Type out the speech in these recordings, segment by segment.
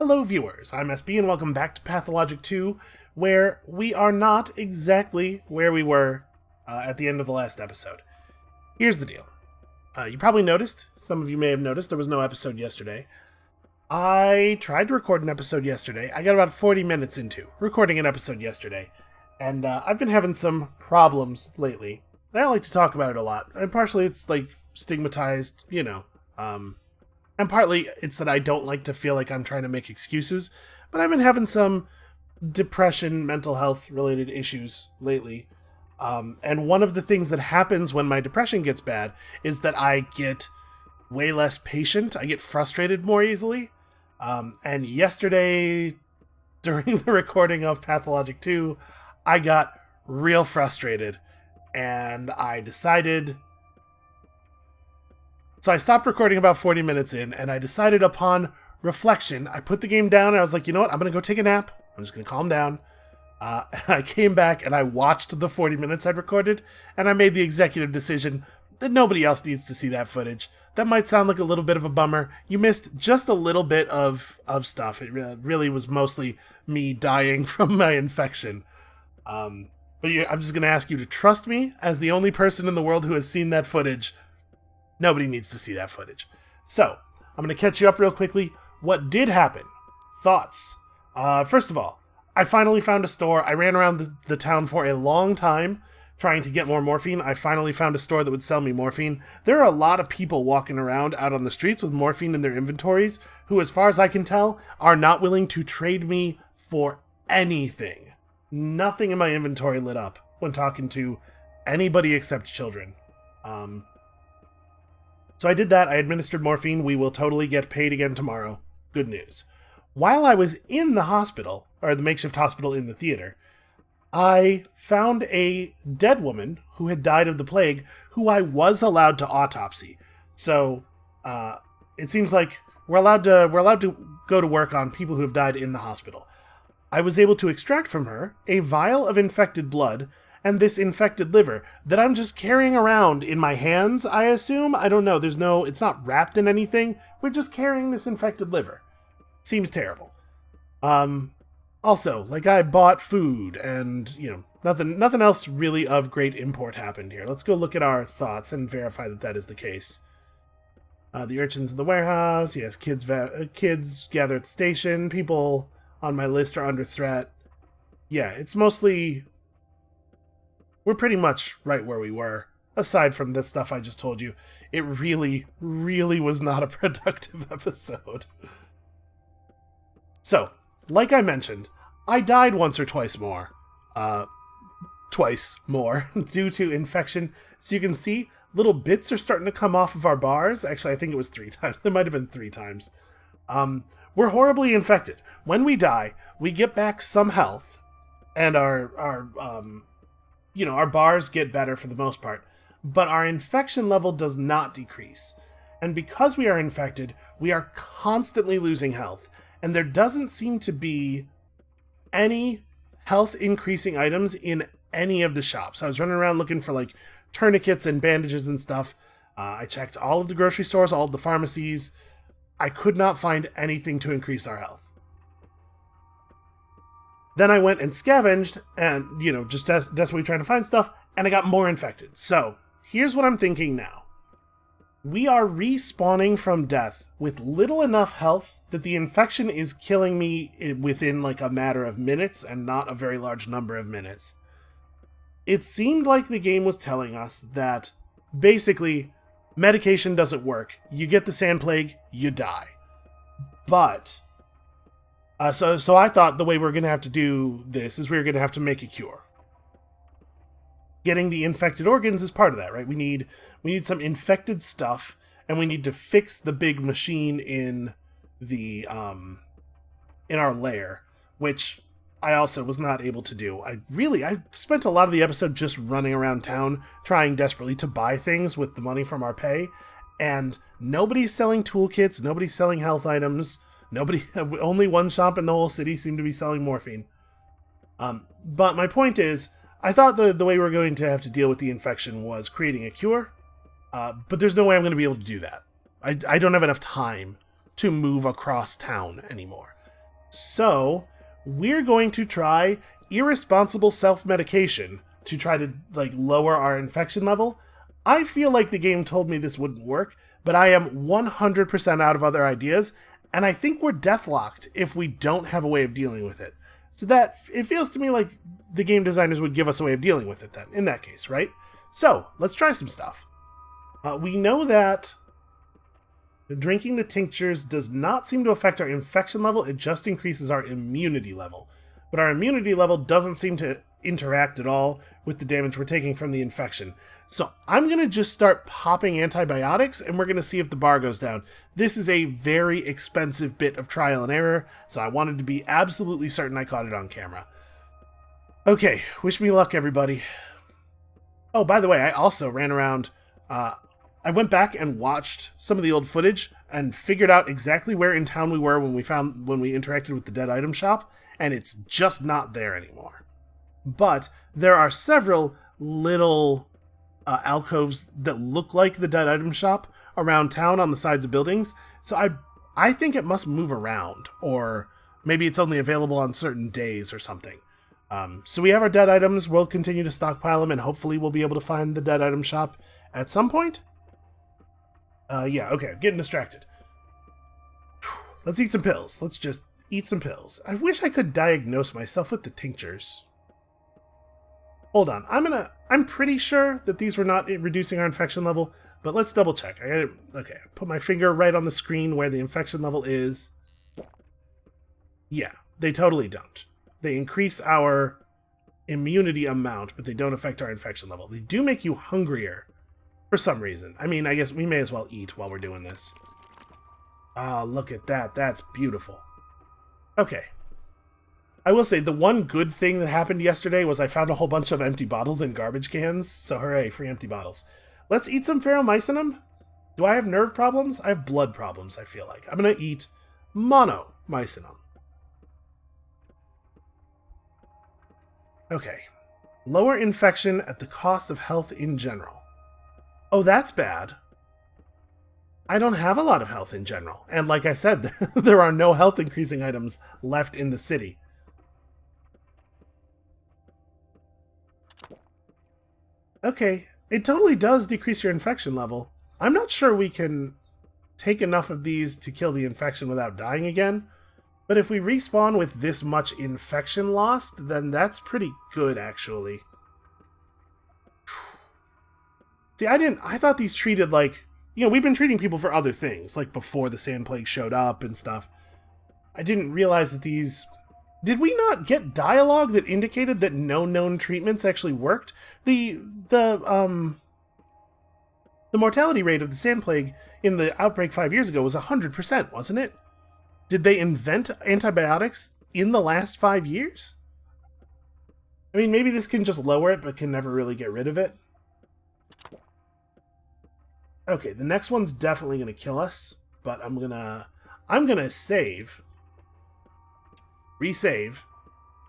Hello viewers, I'm SB and welcome back to Pathologic 2, where we are not exactly where we were at the end of the last episode. Here's the deal. You probably noticed, some of you may have noticed, there was no episode yesterday. I tried to record an episode yesterday. I got about 40 minutes into recording an episode yesterday, and I've been having some problems lately. I don't like to talk about it a lot, and partially it's like stigmatized, and partly it's that I don't like to feel like I'm trying to make excuses, but I've been having some depression, mental health related issues lately. And one of the things that happens when my depression gets bad is that I get way less patient. I get frustrated more easily. And yesterday, during the recording of Pathologic 2, I got real frustrated. And I decided... So I stopped recording about 40 minutes in, and I decided upon reflection, I put the game down, and I was like, you know what, I'm going to go take a nap. I'm just going to calm down. I came back, and I watched the 40 minutes I'd recorded, and I made the executive decision that nobody else needs to see that footage. That might sound like a little bit of a bummer. You missed just a little bit of stuff. It really was mostly me dying from my infection. But I'm just going to ask you to trust me as the only person in the world who has seen that footage. Nobody needs to see that footage. So, I'm going to catch you up real quickly. What did happen? Thoughts. First of all, I finally found a store. I ran around the town for a long time trying to get more morphine. I finally found a store that would sell me morphine. There are a lot of people walking around out on the streets with morphine in their inventories who, as far as I can tell, are not willing to trade me for anything. Nothing in my inventory lit up when talking to anybody except children. So I did that. I administered morphine. We will totally get paid again tomorrow. Good news. While I was in the hospital, or the makeshift hospital in the theater, I found a dead woman who had died of the plague, who I was allowed to autopsy. So it seems like we're allowed to go to work on people who have died in the hospital. I was able to extract from her a vial of infected blood and this infected liver that I'm just carrying around in my hands, I assume? I don't know. It's not wrapped in anything. We're just carrying this infected liver. Seems terrible. Also, I bought food and, nothing else really of great import happened here. Let's go look at our thoughts and verify that that is the case. The urchins in the warehouse. Yes, kids gather at the station. People on my list are under threat. Yeah, it's mostly... We're pretty much right where we were, aside from the stuff I just told you. It really, really was not a productive episode. So, like I mentioned, I died once or twice more. Twice more, due to infection. So you can see, little bits are starting to come off of our bars. Actually, I think it was 3 times. It might have been 3 times. We're horribly infected. When we die, we get back some health, and our bars get better for the most part, but our infection level does not decrease. And because we are infected, we are constantly losing health, and there doesn't seem to be any health increasing items in any of the shops. I was running around looking for tourniquets and bandages and stuff. I checked all of the grocery stores, all of the pharmacies. I could not find anything to increase our health. Then I went and scavenged, and, just desperately trying to find stuff, and I got more infected. So, here's what I'm thinking now. We are respawning from death with little enough health that the infection is killing me within, a matter of minutes, and not a very large number of minutes. It seemed like the game was telling us that, basically, medication doesn't work. You get the sand plague, you die. But... So I thought the way we're going to have to do this is we're going to have to make a cure. Getting the infected organs is part of that, right? We need some infected stuff, and we need to fix the big machine in the in our lair, which I also was not able to do. I spent a lot of the episode just running around town trying desperately to buy things with the money from our pay, and nobody's selling toolkits, nobody's selling health items. Only one shop in the whole city seemed to be selling morphine. But my point is, I thought the way we were going to have to deal with the infection was creating a cure, but there's no way I'm going to be able to do that. I don't have enough time to move across town anymore. So, we're going to try irresponsible self-medication to try to, like, lower our infection level. I feel like the game told me this wouldn't work, but I am 100% out of other ideas, and I think we're deathlocked if we don't have a way of dealing with it. So that, it feels to me like the game designers would give us a way of dealing with it then, in that case, right? So, let's try some stuff. We know that drinking the tinctures does not seem to affect our infection level, it just increases our immunity level. But our immunity level doesn't seem to interact at all with the damage we're taking from the infection. So I'm going to just start popping antibiotics, and we're going to see if the bar goes down. This is a very expensive bit of trial and error, so I wanted to be absolutely certain I caught it on camera. Okay, wish me luck, everybody. Oh, by the way, I also ran around... I went back and watched some of the old footage and figured out exactly where in town we were when we interacted with the dead item shop, and it's just not there anymore. But there are several little alcoves that look like the dead item shop around town on the sides of buildings, so I think it must move around, or maybe it's only available on certain days or something. So we have our dead items, we'll continue to stockpile them, and hopefully we'll be able to find the dead item shop at some point. Yeah, okay, I'm getting distracted. Let's eat some pills. Let's just eat some pills. I wish I could diagnose myself with the tinctures. Hold on, I'm pretty sure that these were not reducing our infection level, but let's double check. Okay, put my finger right on the screen where the infection level is. Yeah, they totally don't. They increase our immunity amount, but they don't affect our infection level. They do make you hungrier. For some reason. I mean, I guess we may as well eat while we're doing this. Ah, look at that. That's beautiful. Okay. I will say, the one good thing that happened yesterday was I found a whole bunch of empty bottles in garbage cans. So hooray, free empty bottles. Let's eat some Ferromycinum. Do I have nerve problems? I have blood problems, I feel like. I'm going to eat Monomycinum. Okay. Lower infection at the cost of health in general. Oh, that's bad. I don't have a lot of health in general. And like I said, there are no health increasing items left in the city. Okay, it totally does decrease your infection level. I'm not sure we can take enough of these to kill the infection without dying again. But if we respawn with this much infection lost, then that's pretty good, actually. See, I thought these treated like, we've been treating people for other things, like before the Sand Plague showed up and stuff. I didn't realize that these... Did we not get dialogue that indicated that no known treatments actually worked? The mortality rate of the Sand Plague in the outbreak 5 years ago was 100%, wasn't it? Did they invent antibiotics in the last 5 years? I mean, maybe this can just lower it, but can never really get rid of it. Okay, the next one's definitely going to kill us, but I'm gonna save, resave,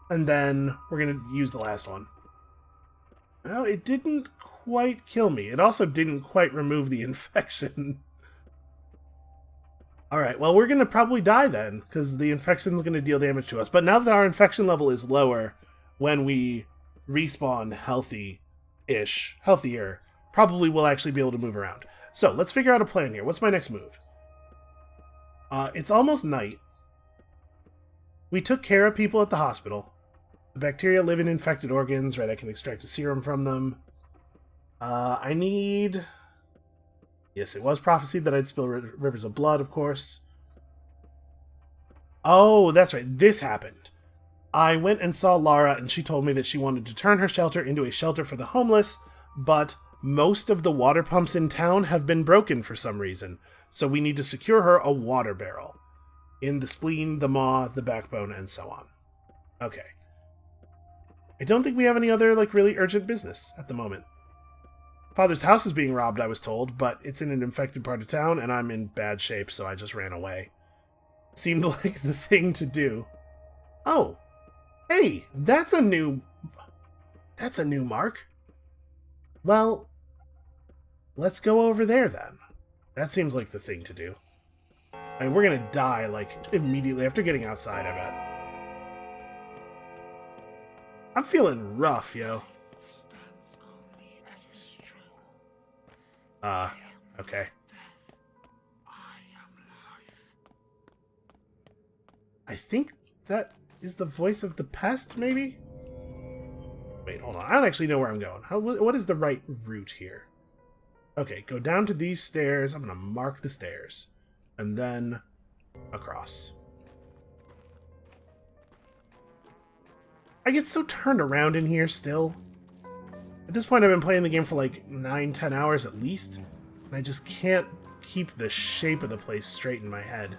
and then we're going to use the last one. No, it didn't quite kill me. It also didn't quite remove the infection. Alright, well, we're going to probably die then, because the infection's going to deal damage to us. But now that our infection level is lower, when we respawn healthier, probably we'll actually be able to move around. So, let's figure out a plan here. What's my next move? It's almost night. We took care of people at the hospital. The bacteria live in infected organs, right? I can extract a serum from them. I need... Yes, it was prophesied that I'd spill rivers of blood, of course. Oh, that's right. This happened. I went and saw Lara, and she told me that she wanted to turn her shelter into a shelter for the homeless, but most of the water pumps in town have been broken for some reason, so we need to secure her a water barrel. In the spleen, the maw, the backbone, and so on. Okay. I don't think we have any other, really urgent business at the moment. Father's house is being robbed, I was told, but it's in an infected part of town, and I'm in bad shape, so I just ran away. Seemed like the thing to do. Oh! Hey! That's a new mark. Well, let's go over there then. That seems like the thing to do. I mean, we're gonna die, like, immediately after getting outside, I bet. I'm feeling rough, yo. Okay. I think that is the voice of the pest, maybe? Wait, hold on. I don't actually know where I'm going. What is the right route here? Okay, go down to these stairs. I'm going to mark the stairs. And then across. I get so turned around in here still. At this point, I've been playing the game for like 9-10 hours at least. And I just can't keep the shape of the place straight in my head.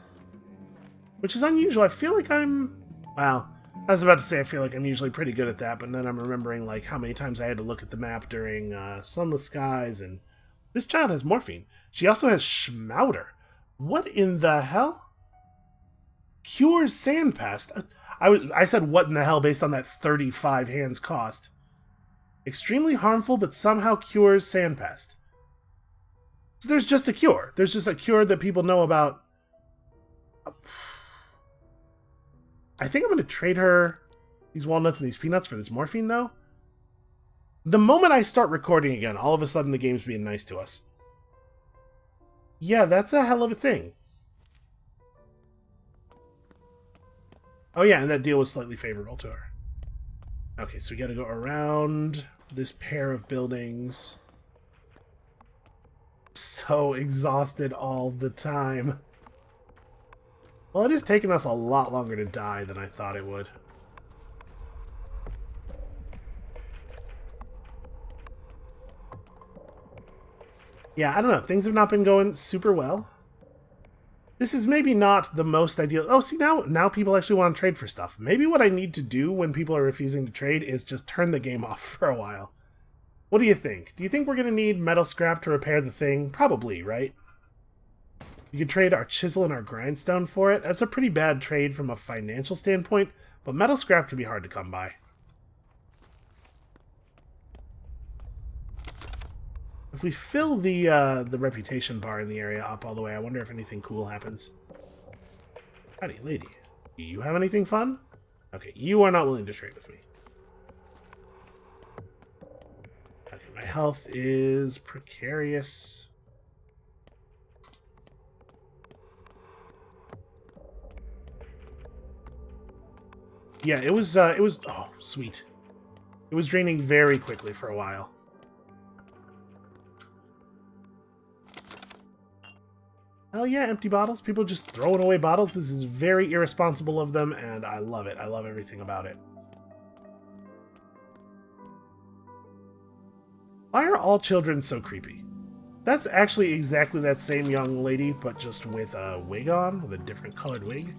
Which is unusual. I feel like I'm... Well, I was about to say I feel like I'm usually pretty good at that, but then I'm remembering like how many times I had to look at the map during Sunless Skies, and this child has morphine. She also has Schmouder. What in the hell? Cures Sandpest. I said what in the hell based on that 35 hands cost. Extremely harmful, but somehow cures Sandpest. So there's just a cure. There's just a cure that people know about. I think I'm going to trade her these walnuts and these peanuts for this morphine, though. The moment I start recording again, all of a sudden the game's being nice to us. Yeah, that's a hell of a thing. Oh yeah, and that deal was slightly favorable to her. Okay, so we gotta go around this pair of buildings. So exhausted all the time. Well, it is taking us a lot longer to die than I thought it would. Yeah, I don't know. Things have not been going super well. This is maybe not the most ideal... Oh, see, now people actually want to trade for stuff. Maybe what I need to do when people are refusing to trade is just turn the game off for a while. What do you think? Do you think we're going to need metal scrap to repair the thing? Probably, right? You could trade our chisel and our grindstone for it. That's a pretty bad trade from a financial standpoint, but metal scrap can be hard to come by. If we fill the reputation bar in the area up all the way, I wonder if anything cool happens. Howdy, lady. Do you have anything fun? Okay, you are not willing to trade with me. Okay, my health is precarious. Yeah, it was, oh, sweet. It was draining very quickly for a while. Hell yeah, empty bottles. People just throwing away bottles. This is very irresponsible of them, and I love it. I love everything about it. Why are all children so creepy? That's actually exactly that same young lady, but just with a wig on, with a different colored wig.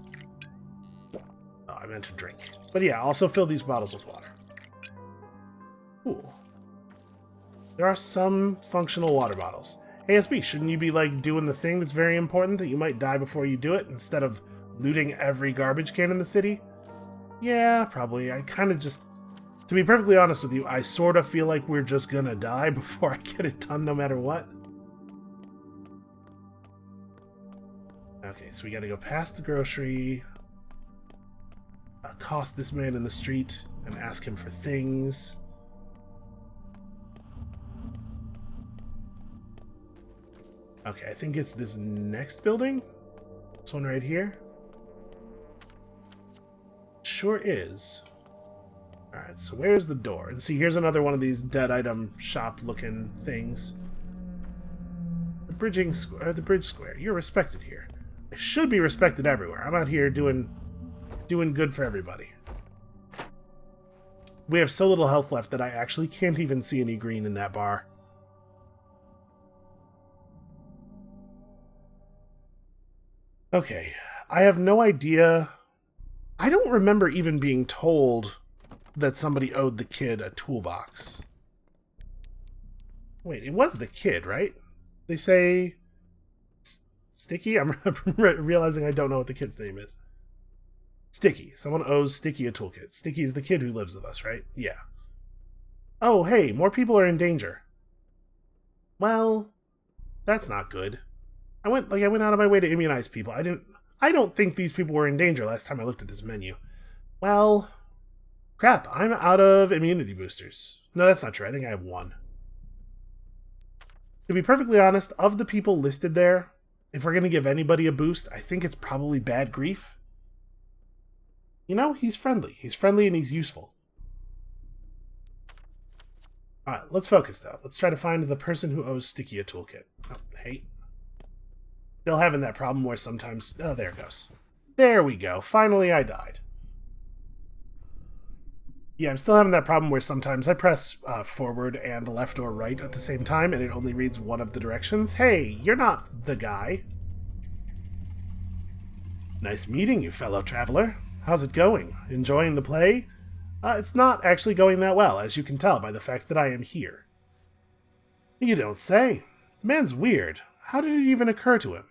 Oh, I meant to drink. But yeah, also fill these bottles with water. Cool. There are some functional water bottles. Hey, SB, shouldn't you be, like, doing the thing that's very important that you might die before you do it, instead of looting every garbage can in the city? Yeah, probably. I kind of just... To be perfectly honest with you, I sort of feel like we're just gonna die before I get it done no matter what. Okay, so we gotta go past the grocery, accost this man in the street, and ask him for things. Okay, I think it's this next building. This one right here. Sure is. Alright, so where's the door? And see, here's another one of these dead item shop looking things. The bridge square. You're respected here. I should be respected everywhere. I'm out here doing good for everybody. We have so little health left that I actually can't even see any green in that bar. Okay, I have no idea. I don't remember even being told that somebody owed the kid a toolbox. Wait, it was the kid, right? They say... Sticky? I'm realizing I don't know what the kid's name is. Sticky. Someone owes Sticky a toolkit. Sticky is the kid who lives with us, right? Yeah. Oh, hey, more people are in danger. Well, that's not good. I went out of my way to immunize people. I don't think these people were in danger last time I looked at this menu. Well, crap, I'm out of immunity boosters. No, that's not true. I think I have one. To be perfectly honest, of the people listed there, if we're going to give anybody a boost, I think it's probably Bad Grief. You know, he's friendly. He's friendly and he's useful. Alright, let's focus though. Let's try to find the person who owes Sticky a toolkit. Oh, hey. Still having that problem where sometimes... Oh, there it goes. There we go. Finally I died. Yeah, I'm still having that problem where sometimes I press forward and left or right at the same time, and it only reads one of the directions. Hey, you're not the guy. Nice meeting you, fellow traveler. How's it going? Enjoying the play? It's not actually going that well, as you can tell by the fact that I am here. You don't say. The man's weird. How did it even occur to him?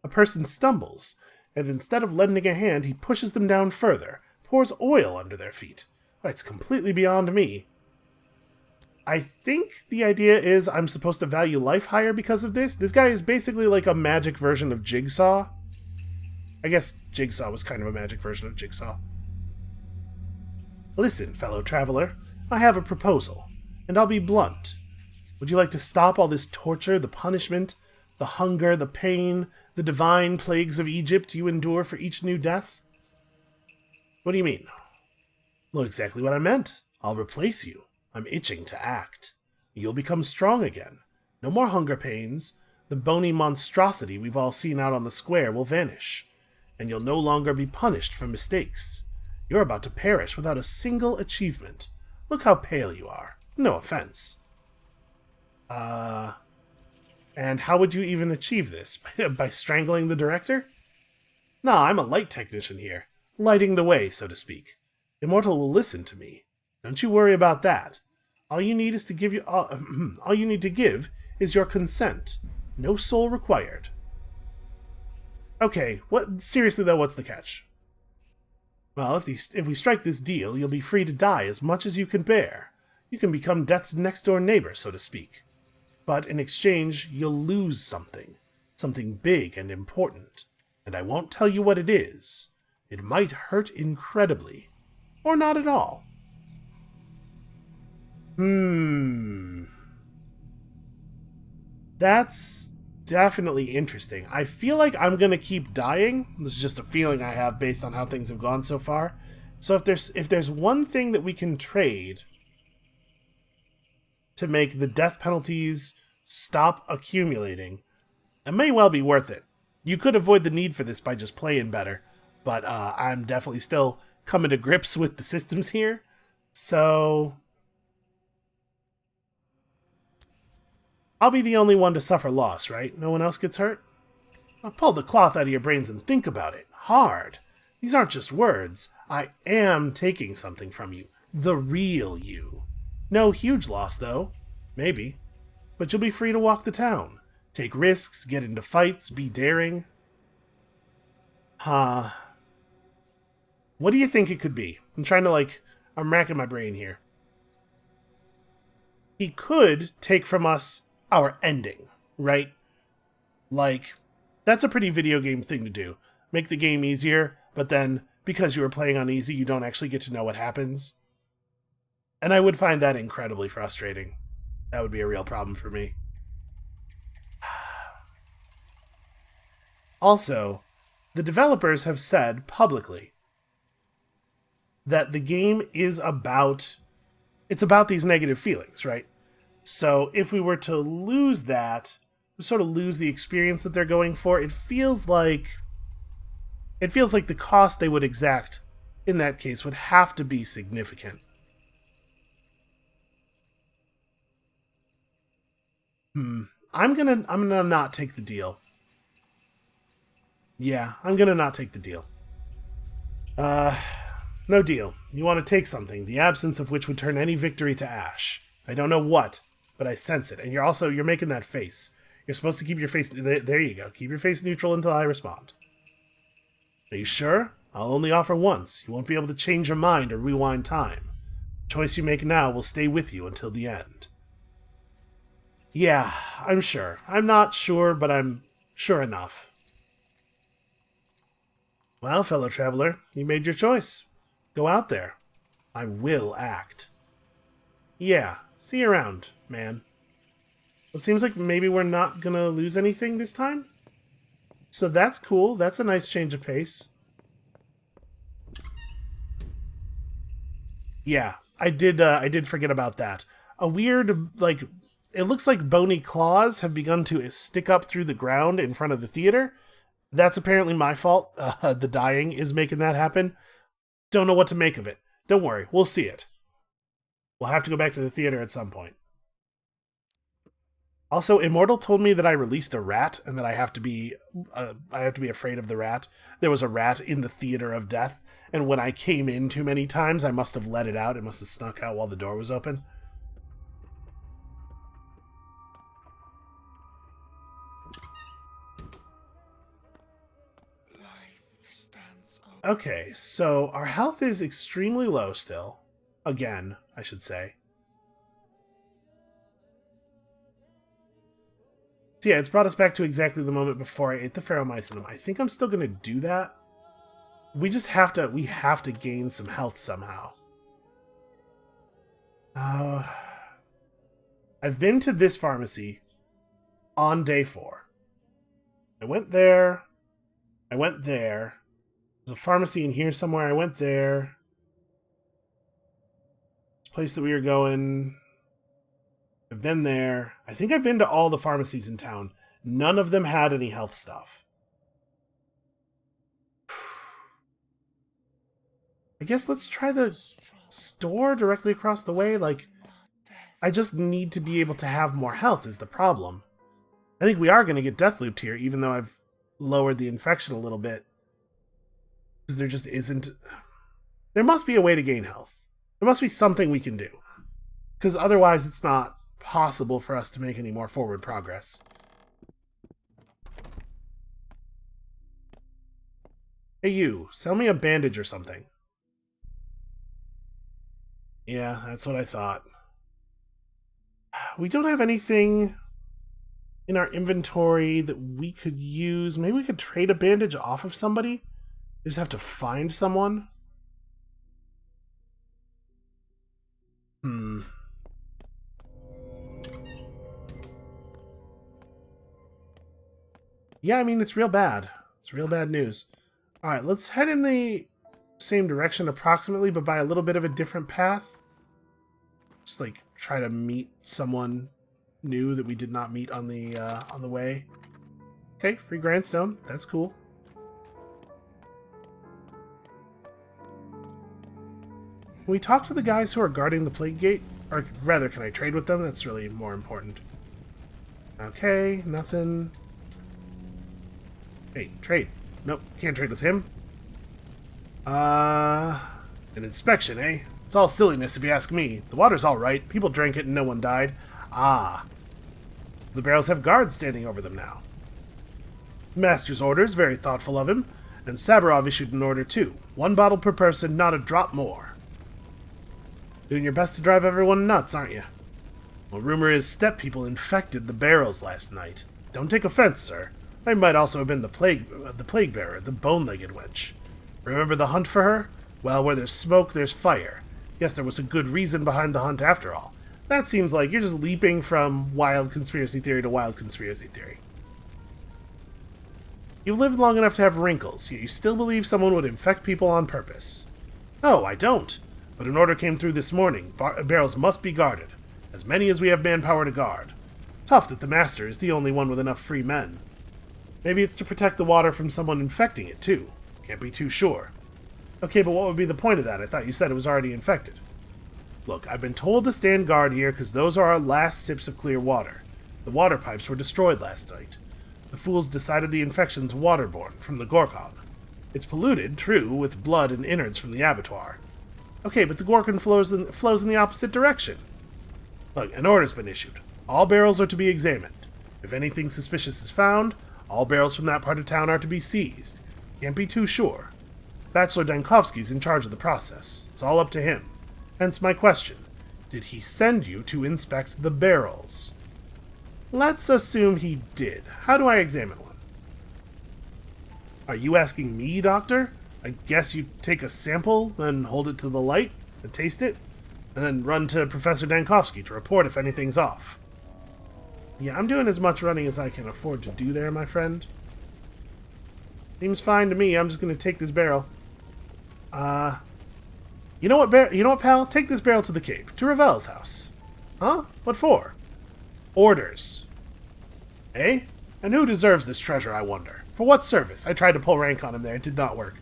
A person stumbles, and instead of lending a hand, he pushes them down further, pours oil under their feet. It's completely beyond me. I think the idea is I'm supposed to value life higher because of this. This guy is basically like a magic version of Jigsaw. I guess Jigsaw was kind of a magic version of Jigsaw. Listen, fellow traveler, I have a proposal, and I'll be blunt. Would you like to stop all this torture, the punishment, the hunger, the pain, the divine plagues of Egypt you endure for each new death? What do you mean? Well, exactly what I meant. I'll replace you. I'm itching to act. You'll become strong again. No more hunger pains. The bony monstrosity we've all seen out on the square will vanish, and you'll no longer be punished for mistakes. You're about to perish without a single achievement. Look how pale you are. No offense. And how would you even achieve this? By strangling the director? No, I'm a light technician here. Lighting the way, so to speak. Immortal will listen to me. Don't you worry about that. All you need is to give all you need to give is your consent. No soul required. Okay, seriously though, what's the catch? Well, if we strike this deal, you'll be free to die as much as you can bear. You can become death's next-door neighbor, so to speak. But in exchange, you'll lose something. Something big and important. And I won't tell you what it is. It might hurt incredibly. Or not at all. That's definitely interesting. I feel like I'm going to keep dying. This is just a feeling I have based on how things have gone so far. So if there's one thing that we can trade to make the death penalties stop accumulating, it may well be worth it. You could avoid the need for this by just playing better, but I'm definitely still coming to grips with the systems here. So I'll be the only one to suffer loss, right? No one else gets hurt? I'll pull the cloth out of your brains and think about it. Hard. These aren't just words. I am taking something from you. The real you. No huge loss, though. Maybe. But you'll be free to walk the town. Take risks, get into fights, be daring. What do you think it could be? I'm racking my brain here. He could take from us our ending, right? Like, that's a pretty video game thing to do. Make the game easier, but then, because you were playing on easy, you don't actually get to know what happens. And I would find that incredibly frustrating. That would be a real problem for me. Also, the developers have said publicly that the game is about these negative feelings, right? So if we were to lose that, sort of lose the experience that they're going for, it feels like the cost they would exact in that case would have to be significant. I'm gonna not take the deal. Yeah, I'm gonna not take the deal. No deal. You want to take something, the absence of which would turn any victory to ash. I don't know what, but I sense it. And you're making that face. You're supposed to keep your face... There you go. Keep your face neutral until I respond. Are you sure? I'll only offer once. You won't be able to change your mind or rewind time. The choice you make now will stay with you until the end. Yeah, I'm sure. I'm not sure, but I'm Sure enough. Well, fellow traveler, you made your choice. Go out there. I will act. Yeah, see you around, man. It seems like maybe we're not gonna lose anything this time. So that's cool. That's a nice change of pace. Yeah, I did forget about that. A weird, like, it looks like bony claws have begun to stick up through the ground in front of the theater. That's apparently my fault. The dying is making that happen. Don't know what to make of it. Don't worry, we'll see it. We'll have to go back to the theater at some point. Also, Immortal told me that I released a rat and that I have to be afraid of the rat. There was a rat in the theater of death, and when I came in too many times, I must have let it out. It must have snuck out while the door was open. Okay, so our health is extremely low still. Again, I should say. So yeah, it's brought us back to exactly the moment before I ate the ferromycinum. I think I'm still going to do that. We have to gain some health somehow. I've been to this pharmacy on day 4. I went there. I went there. There's a pharmacy in here somewhere. I went there. This place that we were going. I've been there. I think I've been to all the pharmacies in town. None of them had any health stuff. I guess let's try the store directly across the way. Like, I just need to be able to have more health is the problem. I think we are going to get death looped here, even though I've lowered the infection a little bit. Because there just isn't... There must be a way to gain health. There must be something we can do. Because otherwise it's not possible for us to make any more forward progress. Hey you, sell me a bandage or something. Yeah, that's what I thought. We don't have anything in our inventory that we could use. Maybe we could trade a bandage off of somebody? Just have to find someone? Yeah, I mean, it's real bad. It's real bad news. Alright, let's head in the same direction approximately, but by a little bit of a different path. Just, like, try to meet someone new that we did not meet on the way. Okay, free grindstone. That's cool. Can we talk to the guys who are guarding the plague gate? Or rather, can I trade with them? That's really more important. Okay, nothing. Hey, trade. Nope, can't trade with him. An inspection, eh? It's all silliness if you ask me. The water's alright. People drank it and no one died. Ah. The barrels have guards standing over them now. Master's orders, very thoughtful of him. And Saburov issued an order too. 1 bottle per person, not a drop more. Doing your best to drive everyone nuts, aren't you? Well, rumor is steppe people infected the barrels last night. Don't take offense, sir. I might also have been the plague bearer, the bone-legged wench. Remember the hunt for her? Well, where there's smoke, there's fire. Guess there was a good reason behind the hunt after all. That seems like you're just leaping from wild conspiracy theory to wild conspiracy theory. You've lived long enough to have wrinkles, yet you still believe someone would infect people on purpose. No, I don't. But an order came through this morning. Barrels must be guarded. As many as we have manpower to guard. Tough that the Master is the only one with enough free men. Maybe it's to protect the water from someone infecting it, too. Can't be too sure. Okay, but what would be the point of that? I thought you said it was already infected. Look, I've been told to stand guard here because those are our last sips of clear water. The water pipes were destroyed last night. The fools decided the infection's waterborne from the Gorkon. It's polluted, true, with blood and innards from the abattoir. Okay, but the Gorkon flows in the opposite direction. Look, an order's been issued. All barrels are to be examined. If anything suspicious is found, all barrels from that part of town are to be seized. Can't be too sure. Bachelor Dankovsky's in charge of the process. It's all up to him. Hence my question. Did he send you to inspect the barrels? Let's assume he did. How do I examine one? Are you asking me, Doctor? I guess you take a sample, then hold it to the light, and taste it, and then run to Professor Dankovsky to report if anything's off. Yeah, I'm doing as much running as I can afford to do there, my friend. Seems fine to me. I'm just going to take this barrel. You know what, pal? Take this barrel to the Cape, to Ravel's house. Huh? What for? Orders. Eh? And who deserves this treasure, I wonder? For what service? I tried to pull rank on him there. It did not work.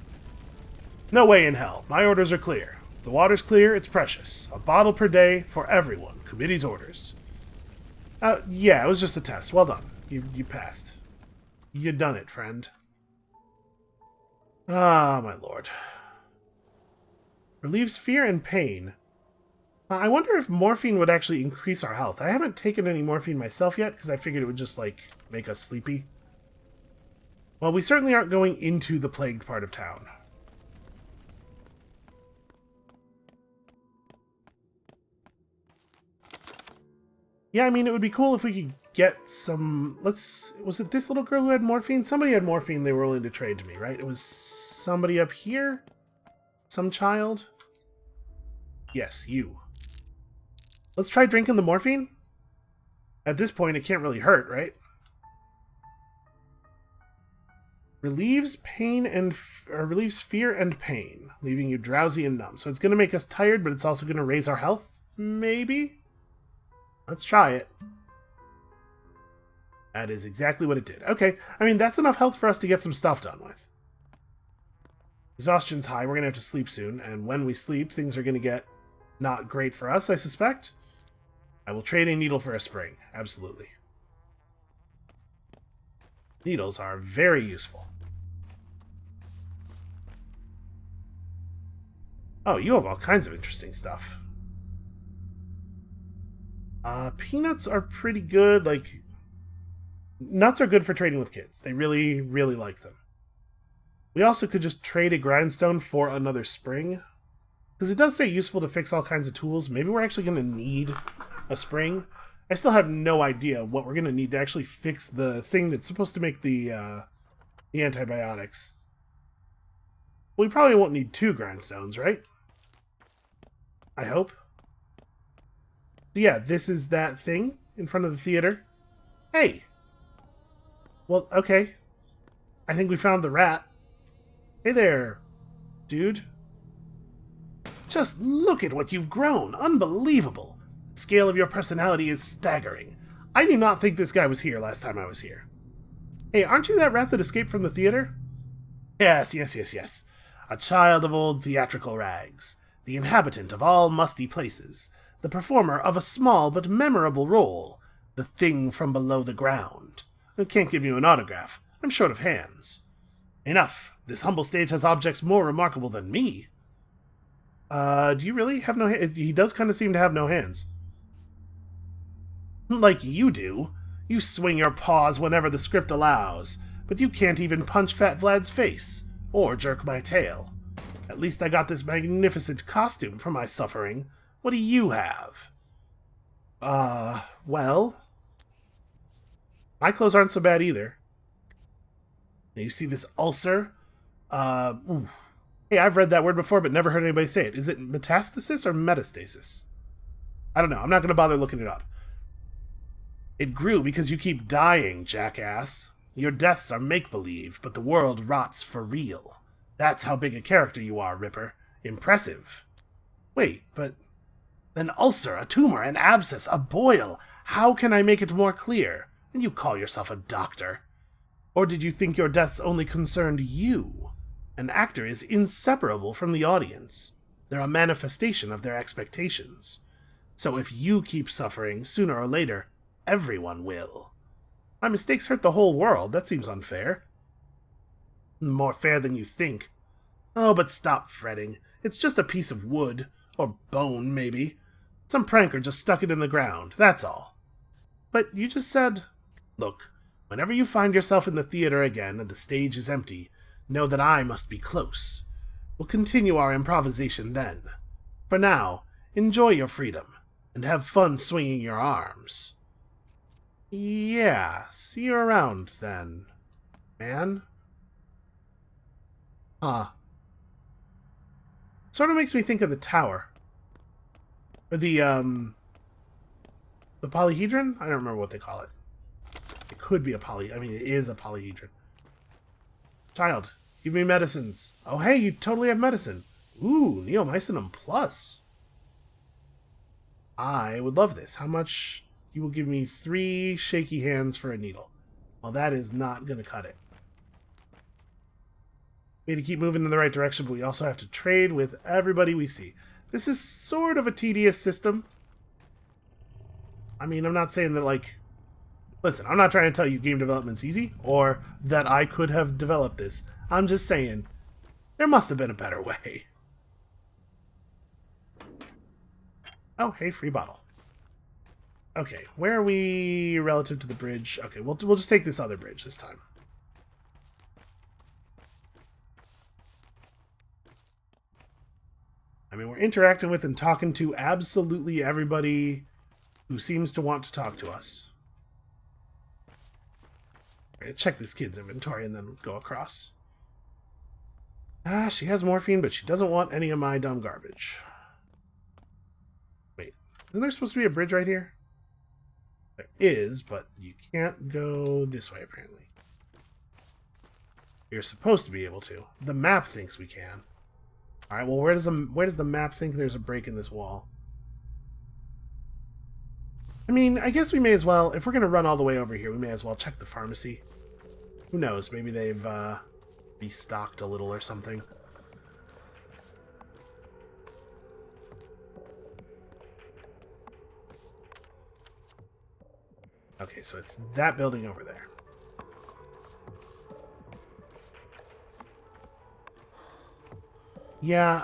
No way in hell. My orders are clear. If the water's clear, it's precious. A bottle per day for everyone. Committee's orders. Yeah, it was just a test. Well done. You passed. You done it, friend. Ah, my lord. Relieves fear and pain. I wonder if morphine would actually increase our health. I haven't taken any morphine myself yet, because I figured it would just, like, make us sleepy. Well, we certainly aren't going into the plagued part of town. Yeah, I mean, it would be cool if we could get some... Was it this little girl who had morphine? Somebody had morphine they were willing to trade to me, right? It was somebody up here? Some child? Yes, you. Let's try drinking the morphine? At this point, it can't really hurt, right? Relieves pain and... relieves fear and pain, leaving you drowsy and numb. So it's going to make us tired, but it's also going to raise our health? Maybe? Let's try it. That is exactly what it did. Okay, I mean, that's enough health for us to get some stuff done with. Exhaustion's high. We're going to have to sleep soon, and when we sleep, things are going to get not great for us, I suspect. I will trade a needle for a spring. Absolutely. Needles are very useful. Oh, you have all kinds of interesting stuff. Peanuts are pretty good. Like, nuts are good for trading with kids. They really, really like them. We also could just trade a grindstone for another spring. Because it does say useful to fix all kinds of tools. Maybe we're actually going to need a spring. I still have no idea what we're going to need to actually fix the thing that's supposed to make the antibiotics. We probably won't need 2 grindstones, right? I hope. So yeah, this is that thing in front of the theater. Hey! Well, okay. I think we found the rat. Hey there, dude. Just look at what you've grown. Unbelievable. The scale of your personality is staggering. I do not think this guy was here last time I was here. Hey, aren't you that rat that escaped from the theater? Yes. A child of old theatrical rags. The inhabitant of all musty places. The performer of a small but memorable role. The thing from below the ground. I can't give you an autograph. I'm short of hands. Enough. This humble stage has objects more remarkable than me. Do you really have no hands? He does kind of seem to have no hands. Like you do. You swing your paws whenever the script allows, but you can't even punch Fat Vlad's face, or jerk my tail. At least I got this magnificent costume for my suffering. What do you have? Well... My clothes aren't so bad either. Now you see this ulcer? Hey, I've read that word before, but never heard anybody say it. Is it metastasis or metastasis? I don't know. I'm not going to bother looking it up. It grew because you keep dying, jackass. Your deaths are make-believe, but the world rots for real. That's how big a character you are, Ripper. Impressive. Wait, but... An ulcer, a tumor, an abscess, a boil. How can I make it more clear? And you call yourself a doctor. Or did you think your deaths only concerned you? An actor is inseparable from the audience. They're a manifestation of their expectations. So if you keep suffering, sooner or later, everyone will. My mistakes hurt the whole world. That seems unfair. More fair than you think. Oh, but stop fretting. It's just a piece of wood. Or bone, maybe. Some pranker just stuck it in the ground, that's all. But you just said... Look, whenever you find yourself in the theater again and the stage is empty, know that I must be close. We'll continue our improvisation then. For now, enjoy your freedom, and have fun swinging your arms. Yeah, see you around then, man. Sort of makes me think of the tower. Or the polyhedron? I don't remember what they call it. It could be a it is a polyhedron. Child, give me medicines. Oh, hey, you totally have medicine. Ooh, neomycinum plus. I would love this. How much? You will give me 3 shaky hands for a needle. Well, that is not going to cut it. We need to keep moving in the right direction, but we also have to trade with everybody we see. This is sort of a tedious system. I mean, I'm not saying that, like... Listen, I'm not trying to tell you game development's easy, or that I could have developed this. I'm just saying, there must have been a better way. Oh, hey, free bottle. Okay, where are we relative to the bridge? Okay, we'll just take this other bridge this time. I mean, we're interacting with and talking to absolutely everybody who seems to want to talk to us. Right, check this kid's inventory and then go across. Ah, she has morphine, but she doesn't want any of my dumb garbage. Wait, isn't there supposed to be a bridge right here? There is, but you can't go this way, apparently. You're supposed to be able to. The map thinks we can. Alright, well, where does the map think there's a break in this wall? I mean, I guess we may as well, if we're going to run all the way over here, we may as well check the pharmacy. Who knows, maybe they've restocked a little or something. Okay, so it's that building over there. Yeah,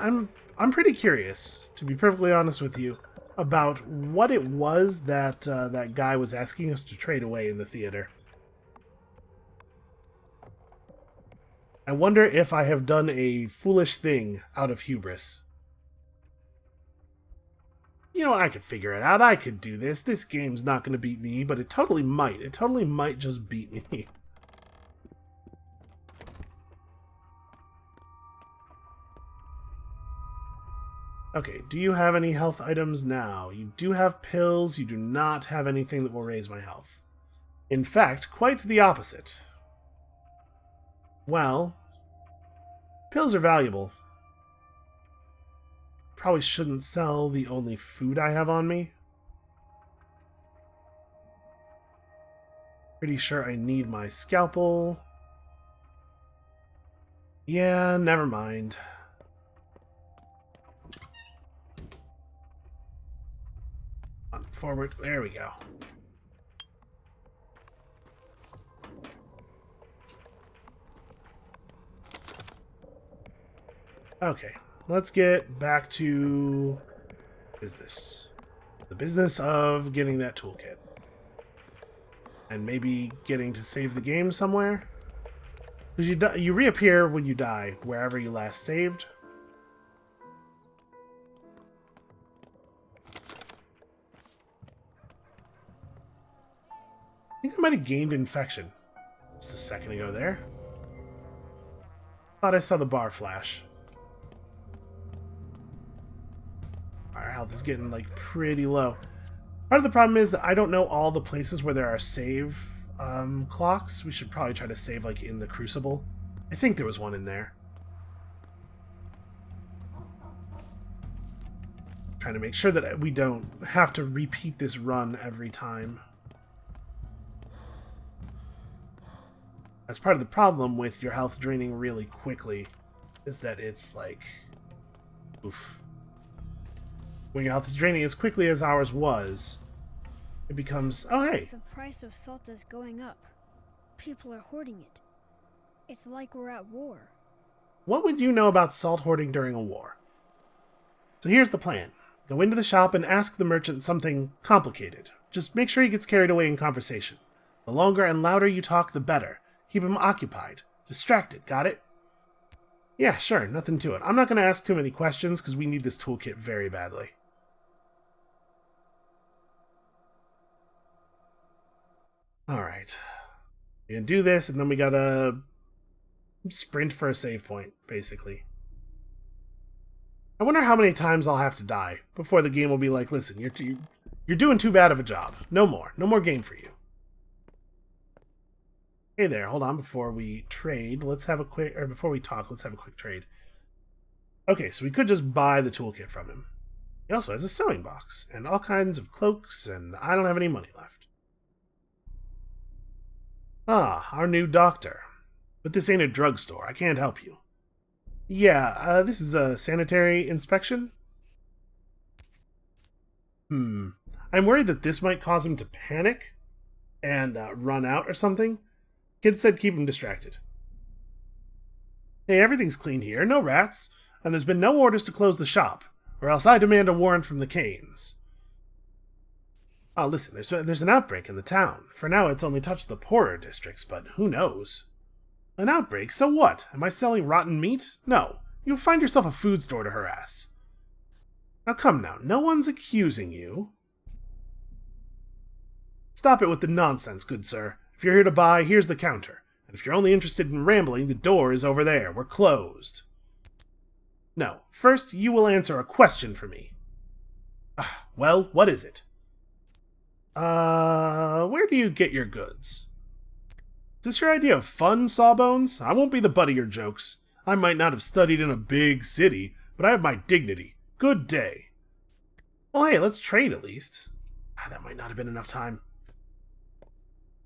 I'm pretty curious, to be perfectly honest with you, about what it was that that guy was asking us to trade away in the theater. I wonder if I have done a foolish thing out of hubris. You know, I could figure it out. I could do this. This game's not going to beat me, but it totally might. It totally might just beat me. Okay, do you have any health items now? You do have pills. You do not have anything that will raise my health. In fact, quite the opposite. Well, pills are valuable. Probably shouldn't sell the only food I have on me. Pretty sure I need my scalpel. Yeah, never mind. On forward. There we go. Okay, let's get back to business. The business of getting that toolkit. And maybe getting to save the game somewhere. Because you reappear when you die, wherever you last saved. I think I might have gained infection. Just a second ago there. Thought I saw the bar flash. Our health is getting, like, pretty low. Part of the problem is that I don't know all the places where there are save clocks. We should probably try to save, like, in the Crucible. I think there was one in there. Trying to make sure that we don't have to repeat this run every time. That's part of the problem with your health draining really quickly, is that it's like... Oof. When your health is draining as quickly as ours was, it becomes, oh hey. The price of salt is going up. People are hoarding it. It's like we're at war. What would you know about salt hoarding during a war? So here's the plan. Go into the shop and ask the merchant something complicated. Just make sure he gets carried away in conversation. The longer and louder you talk, the better. Keep him occupied. Distracted, got it? Yeah, sure, nothing to it. I'm not going to ask too many questions because we need this toolkit very badly. Alright. We can do this, and then we gotta Sprint for a save point, basically. I wonder how many times I'll have to die before the game will be like, listen, you're doing too bad of a job. No more. No more game for you. Hey there, hold on, before we trade, before we talk, let's have a quick trade. Okay, so we could just buy the toolkit from him. He also has a sewing box, and all kinds of cloaks, and I don't have any money left. Ah, our new doctor. But this ain't a drugstore, I can't help you. Yeah, this is a sanitary inspection? I'm worried that this might cause him to panic and run out or something. Kid said keep him distracted. Hey, everything's clean here, no rats, and there's been no orders to close the shop, or else I demand a warrant from the Canes. Oh, listen, there's an outbreak in the town. For now, it's only touched the poorer districts, but who knows? An outbreak? So what? Am I selling rotten meat? No. You'll find yourself a food store to harass. Now come now, no one's accusing you. Stop it with the nonsense, good sir. If you're here to buy, here's the counter. And if you're only interested in rambling, the door is over there. We're closed. No, first you will answer a question for me. Well, what is it? Where do you get your goods? Is this your idea of fun, Sawbones? I won't be the butt of your jokes. I might not have studied in a big city, but I have my dignity. Good day. Well, hey, let's trade at least. That might not have been enough time.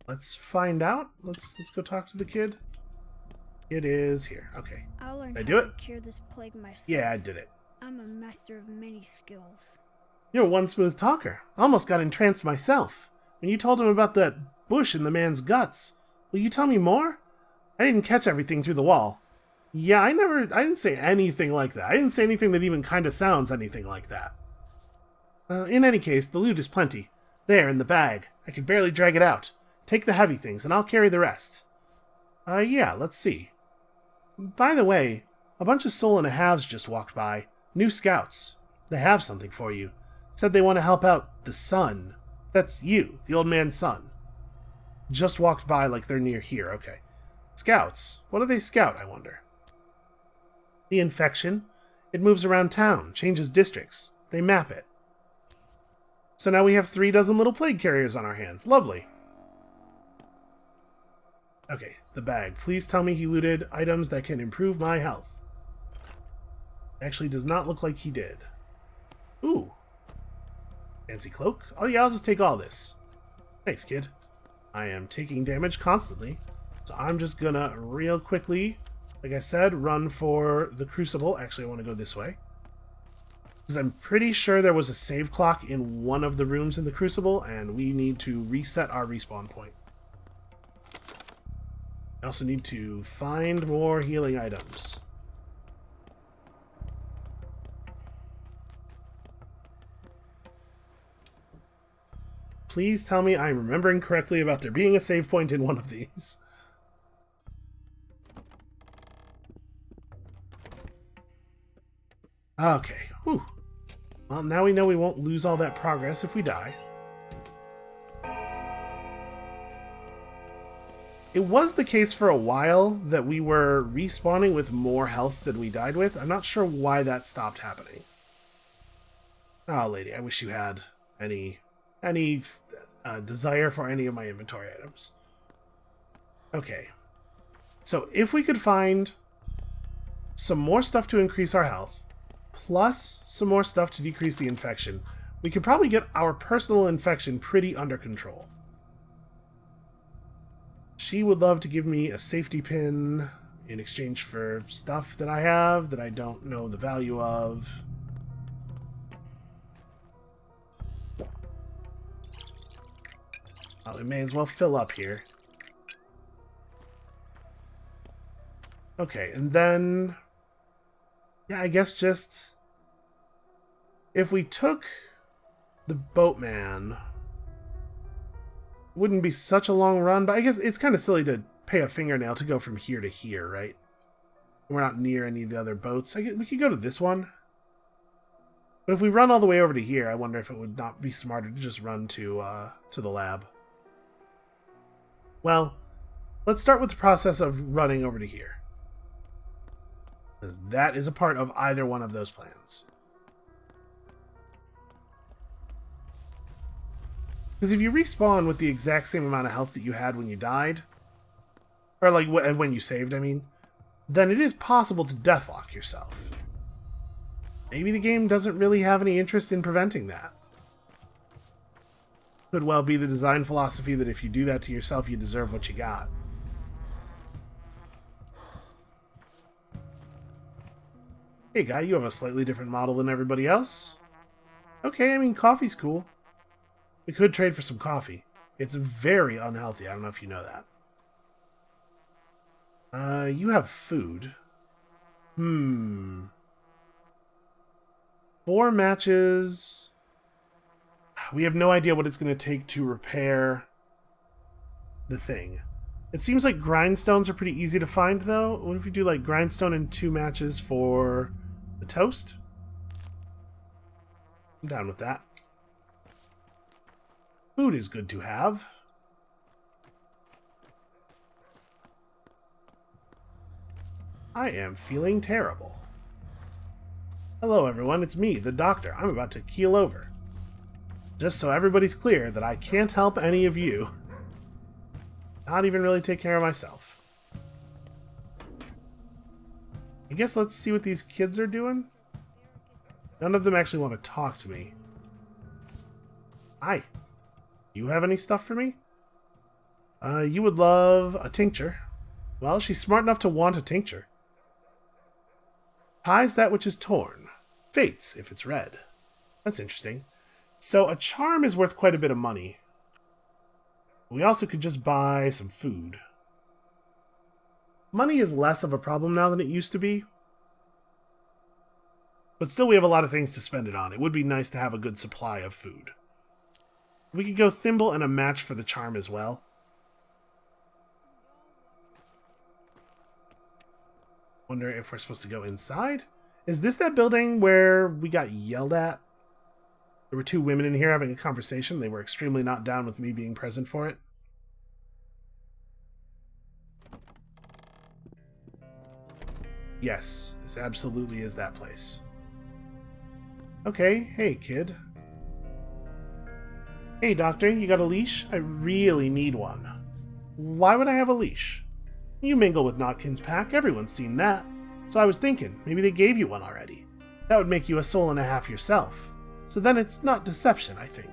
Let's find out. Let's go talk to the kid. It is here. Okay. I'll learn Did I how do to it? cure this plague myself. Yeah, I did it. I'm a master of many skills. You're one smooth talker. Almost got entranced myself. When you told him about that bush in the man's guts. Will you tell me more? I didn't catch everything through the wall. Yeah, I didn't say anything like that. I didn't say anything that even kind of sounds anything like that. In any case, the loot is plenty. There, in the bag. I can barely drag it out. Take the heavy things, and I'll carry the rest. Yeah, let's see. By the way, a bunch of soul and a halves just walked by. New scouts. They have something for you. Said they want to help out the son. That's you, the old man's son. Just walked by like they're near here, okay. Scouts. What do they scout, I wonder? The infection. It moves around town, changes districts. They map it. So now we have 36 little plague carriers on our hands. Lovely. Okay, the bag. Please tell me he looted items that can improve my health. Actually, does not look like he did. Ooh. Fancy cloak. Oh yeah, I'll just take all this. Thanks, kid. I am taking damage constantly, so I'm just gonna real quickly, like I said, run for the crucible. Actually, I want to go this way, because I'm pretty sure there was a save clock in one of the rooms in the crucible, and we need to reset our respawn point. I also need to find more healing items. Please tell me I'm remembering correctly about there being a save point in one of these. Okay. Whew. Well, now we know we won't lose all that progress if we die. It was the case for a while that we were respawning with more health than we died with. I'm not sure why that stopped happening. Oh, lady, I wish you had any desire for any of my inventory items. Okay. So if we could find some more stuff to increase our health, plus some more stuff to decrease the infection, we could probably get our personal infection pretty under control. She would love to give me a safety pin in exchange for stuff that I have that I don't know the value of. Oh, we may as well fill up here. Okay, and then... yeah, I guess just... if we took the boatman... wouldn't be such a long run, but I guess it's kind of silly to pay a fingernail to go from here to here, right? We're not near any of the other boats. We could go to this one. But if we run all the way over to here, I wonder if it would not be smarter to just run to the lab. Well, let's start with the process of running over to here. Because that is a part of either one of those plans. Because if you respawn with the exact same amount of health that you had when you died, or like when you saved, I mean, then it is possible to deathlock yourself. Maybe the game doesn't really have any interest in preventing that. Could well be the design philosophy that if you do that to yourself, you deserve what you got. Hey guy, you have a slightly different model than everybody else. Okay, I mean, coffee's cool. We could trade for some coffee. It's very unhealthy. I don't know if you know that. You have food. 4 matches. We have no idea what it's going to take to repair the thing. It seems like grindstones are pretty easy to find, though. What if we do, like, grindstone and 2 matches for the toast? I'm down with that. Food is good to have. I am feeling terrible. Hello, everyone. It's me, the doctor. I'm about to keel over. Just so everybody's clear that I can't help any of you. Not even really take care of myself. I guess let's see what these kids are doing. None of them actually want to talk to me. Hi. You have any stuff for me? You would love a tincture. Well, she's smart enough to want a tincture. Ties that which is torn. Fates, if it's red. That's interesting. So a charm is worth quite a bit of money. We also could just buy some food. Money is less of a problem now than it used to be. But still, we have a lot of things to spend it on. It would be nice to have a good supply of food. We could go thimble and a match for the charm as well. Wonder if we're supposed to go inside? Is this that building where we got yelled at? There were 2 women in here having a conversation. They were extremely not down with me being present for it. Yes, this absolutely is that place. Okay, hey kid. Hey doctor, you got a leash? I really need one. Why would I have a leash? You mingle with Notkin's pack, everyone's seen that. So I was thinking, maybe they gave you one already. That would make you a soul and a half yourself. So then it's not deception, I think.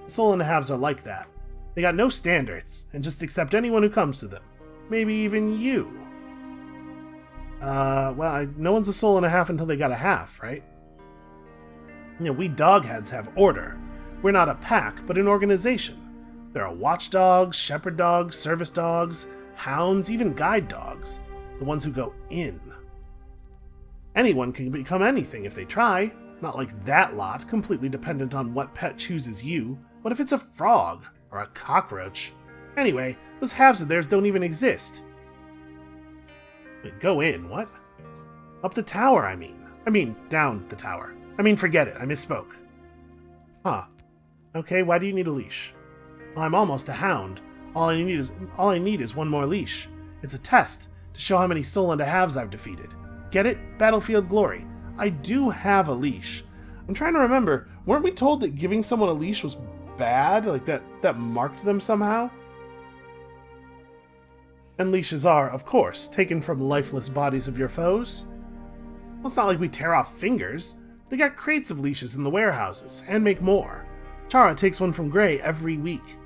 The soul and a halves are like that. They got no standards, and just accept anyone who comes to them. Maybe even you. Well, no one's a soul and a half until they got a half, right? You know, we dogheads have order. We're not a pack, but an organization. There are watchdogs, shepherd dogs, service dogs, hounds, even guide dogs. The ones who go in. Anyone can become anything if they try. Not like that lot, completely dependent on what pet chooses you. What if it's a frog? Or a cockroach? Anyway, those halves of theirs don't even exist. Wait, go in, what? Up the tower, I mean, down the tower. Forget it, I misspoke. Huh. Okay, why do you need a leash? Well, I'm almost a hound. All I need is one more leash. It's a test, to show how many soul and a halves I've defeated. Get it? Battlefield glory. I do have a leash. I'm trying to remember, weren't we told that giving someone a leash was bad? Like that marked them somehow? And leashes are, of course, taken from lifeless bodies of your foes. Well, it's not like we tear off fingers. They got crates of leashes in the warehouses, and make more. Chara takes one from Gray every week.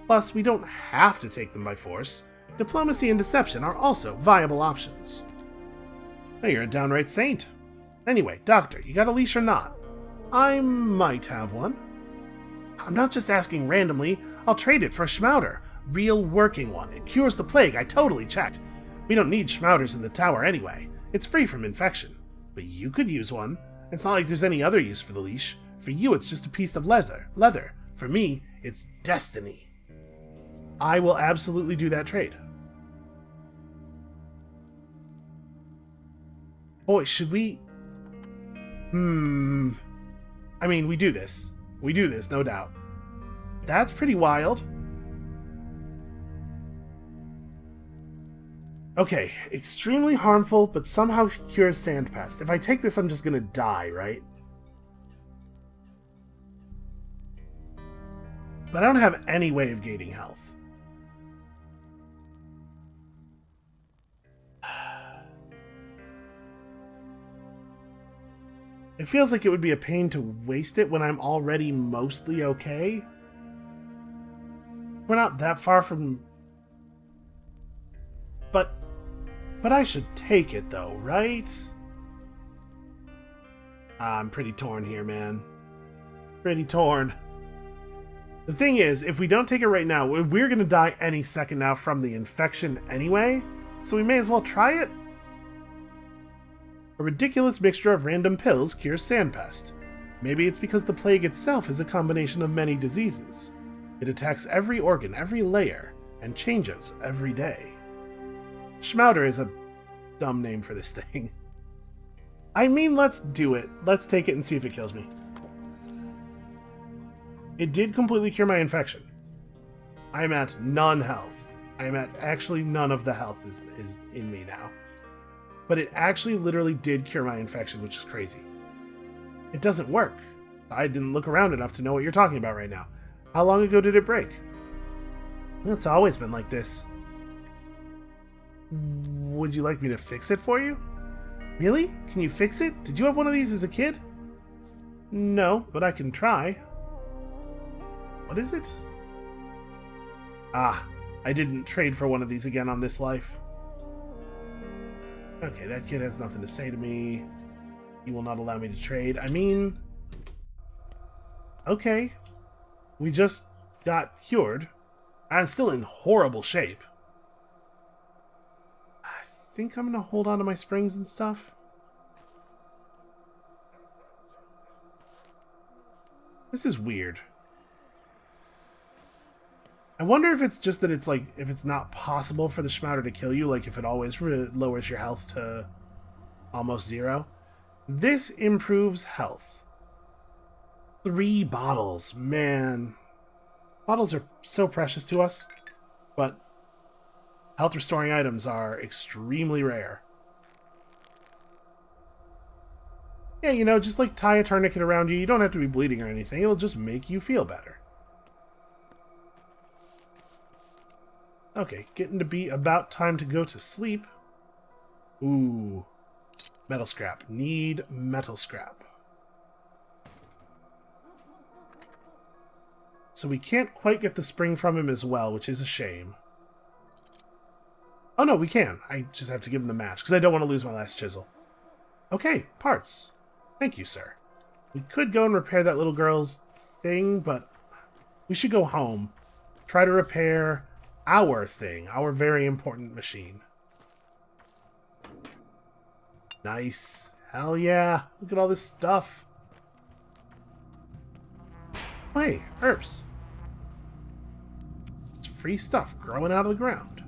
Plus, we don't have to take them by force. Diplomacy and deception are also viable options. Now you're a downright saint. Anyway, Doctor, you got a leash or not? I might have one. I'm not just asking randomly. I'll trade it for a schmouder. Real working one. It cures the plague. I totally checked. We don't need schmouders in the tower anyway. It's free from infection. But you could use one. It's not like there's any other use for the leash. For you, it's just a piece of leather. For me, it's destiny. I will absolutely do that trade. Boy, should we... we do this. We do this, no doubt. That's pretty wild. Okay, extremely harmful, but somehow cures sandpest. If I take this, I'm just gonna die, right? But I don't have any way of gaining health. It feels like it would be a pain to waste it when I'm already mostly okay. We're not that far from... But I should take it, though, right? I'm pretty torn here, man. Pretty torn. The thing is, if we don't take it right now, we're going to die any second now from the infection anyway, so we may as well try it. A ridiculous mixture of random pills cures sandpest. Maybe it's because the plague itself is a combination of many diseases. It attacks every organ, every layer, and changes every day. Schmouder is a dumb name for this thing. I mean, let's do it. Let's take it and see if it kills me. It did completely cure my infection. I'm at none health. I'm at actually none of the health is in me now. But it actually literally did cure my infection, which is crazy. It doesn't work. I didn't look around enough to know what you're talking about right now. How long ago did it break? It's always been like this. Would you like me to fix it for you? Really? Can you fix it? Did you have one of these as a kid? No, but I can try. What is it? Ah, I didn't trade for one of these again on this life. Okay, that kid has nothing to say to me. He will not allow me to trade. I mean... Okay. We just got cured. I'm still in horrible shape. I think I'm going to hold on to my springs and stuff. This is weird. I wonder if it's just that it's like, if it's not possible for the Schmouder to kill you, like if it always lowers your health to almost 0. This improves health. 3 bottles, man. Bottles are so precious to us, but health restoring items are extremely rare. Yeah, you know, just like tie a tourniquet around you. You don't have to be bleeding or anything. It'll just make you feel better. Okay, getting to be about time to go to sleep. Ooh. Metal scrap. Need metal scrap. So we can't quite get the spring from him as well, which is a shame. Oh no, we can. I just have to give him the match, because I don't want to lose my last chisel. Okay, parts. Thank you, sir. We could go and repair that little girl's thing, but we should go home. Try to repair our thing, our very important machine. Nice. Hell yeah. Look at all this stuff. Oh, hey, herbs. It's free stuff growing out of the ground.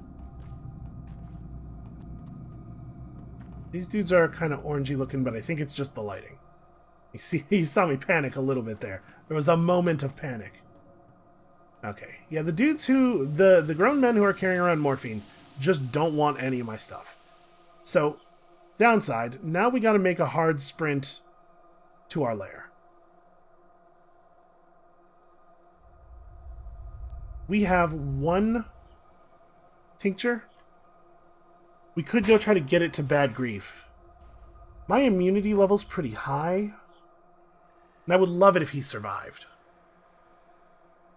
These dudes are kind of orangey looking, but I think it's just the lighting. You saw me panic a little bit there. There was a moment of panic. Okay. Yeah, the dudes who... The grown men who are carrying around morphine just don't want any of my stuff. So, downside, now we gotta make a hard sprint to our lair. We have 1 tincture. We could go try to get it to Bad Grief. My immunity level's pretty high. And I would love it if he survived.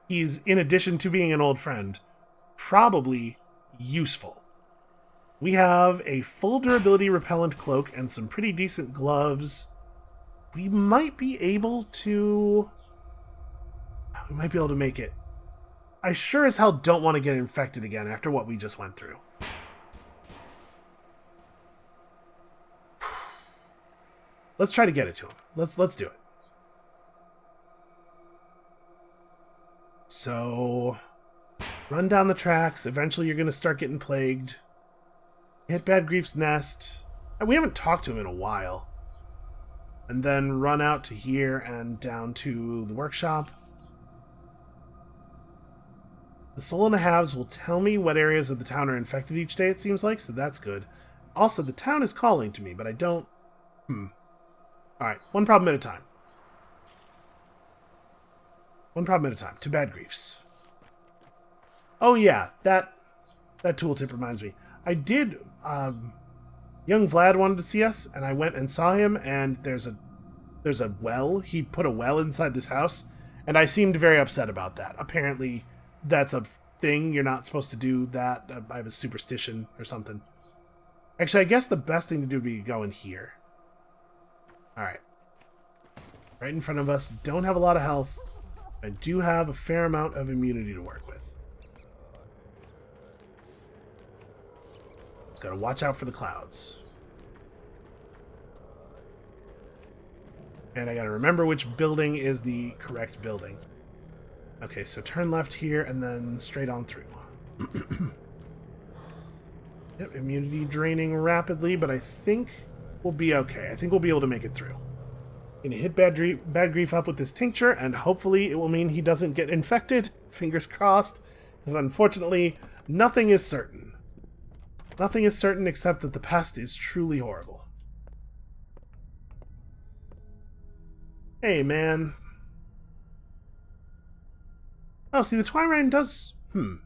He's, in addition to being an old friend, probably useful. We have a full durability repellent cloak and some pretty decent gloves. We might be able to... We might be able to make it. I sure as hell don't want to get infected again after what we just went through. Let's try to get it to him. Let's do it. So, run down the tracks. Eventually you're going to start getting plagued. Hit Bad Grief's nest. And we haven't talked to him in a while. And then run out to here and down to the workshop. The soul and a halves will tell me what areas of the town are infected each day, it seems like, so that's good. Also, the town is calling to me, but I don't... Alright, one problem at a time. One problem at a time. Two bad griefs. Oh yeah, that tooltip reminds me. I did... young Vlad wanted to see us, and I went and saw him, and there's a well. He put a well inside this house, and I seemed very upset about that. Apparently, that's a thing. You're not supposed to do that. I have a superstition or something. Actually, I guess the best thing to do would be to go in here. Alright. Right in front of us. Don't have a lot of health. I do have a fair amount of immunity to work with. Just gotta watch out for the clouds. And I gotta remember which building is the correct building. Okay, so turn left here and then straight on through. Yep, immunity draining rapidly, but I think we'll be okay. I think we'll be able to make it through. Gonna hit bad grief up with this tincture, and hopefully it will mean he doesn't get infected. Fingers crossed. Because unfortunately, nothing is certain. Nothing is certain except that the pest is truly horrible. Hey, man. Oh, see, the Twyrine does... Do